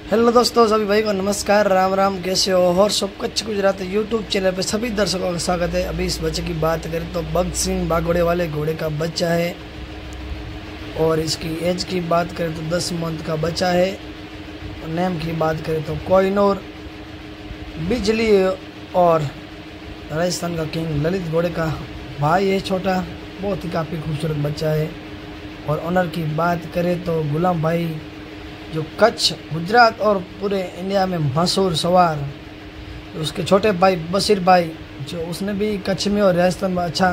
Hello दोस्तों, सभी भाई को नमस्कार, राम राम। कैसे हो? और सब कच्छ गुजरात यूट्यूब चैनल पे सभी दर्शकों का स्वागत है। अभी इस बच्चे की बात करें तो भगत सिंह बागोड़े वाले घोड़े का बच्चा है और इसकी एज की बात करें तो 10 मंथ का बच्चा है। नेम की बात करें तो कोहिनूर, बिजली और राजस्थान का किंग ललित घोड़े का भाई है छोटा। बहुत ही काफ़ी खूबसूरत बच्चा है। और ऑनर की बात करें तो गुलाम भाई, जो कच्छ गुजरात और पूरे इंडिया में मशहूर सवार, उसके छोटे भाई बशीर भाई, जो उसने भी कच्छ में और राजस्थान में अच्छा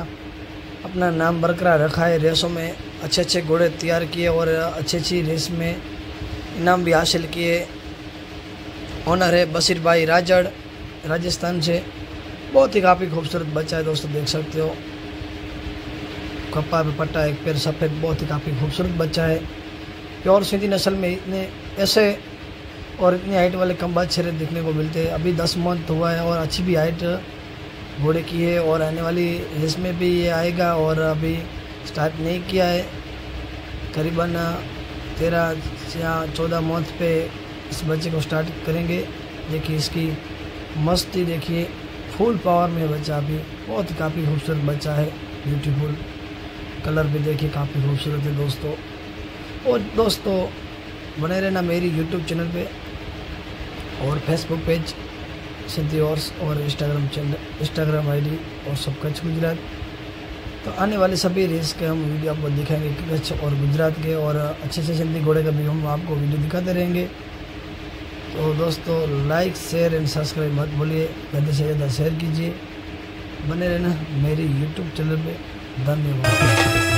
अपना नाम बरकरार रखा है। रेसों में अच्छे अच्छे घोड़े तैयार किए और अच्छी रेस में इनाम भी हासिल किए। ऑनर है बशीर भाई राजड़, राजस्थान से। बहुत ही काफ़ी खूबसूरत बच्चा है दोस्तों, देख सकते हो। कप्पा पे पट्टा, एक पैर सफ़ेद, बहुत ही काफ़ी खूबसूरत बच्चा है। प्योर सिंधी नस्ल में इतने ऐसे और इतनी हाइट वाले कम बादशाह देखने को मिलते हैं। अभी 10 मंथ हुआ है और अच्छी भी हाइट घोड़े की है और आने वाली रेस में भी ये आएगा। और अभी स्टार्ट नहीं किया है, करीबन 13 या 14 मंथ पे इस बच्चे को स्टार्ट करेंगे। देखिए इसकी मस्ती, देखिए फुल पावर में बच्चा। अभी बहुत ही काफ़ी खूबसूरत बच्चा है, ब्यूटीफुल। कलर भी देखिए काफ़ी खूबसूरत है दोस्तों। और दोस्तों बने रहना मेरी यूट्यूब चैनल पे और फेसबुक पेज सिद्धि और इंस्टाग्राम आईडी और सब कच्छ गुजरात। तो आने वाले सभी रेस के हम वीडियो आपको दिखाएंगे, कच्छ और गुजरात के, और अच्छे से सिंधी घोड़े का भी हम आपको वीडियो दिखाते रहेंगे। तो दोस्तों लाइक, शेयर एंड सब्सक्राइब मत भूलिए, ज़्यादा से ज़्यादा शेयर कीजिए। बने रहना मेरी यूट्यूब चैनल पे। धन्यवाद।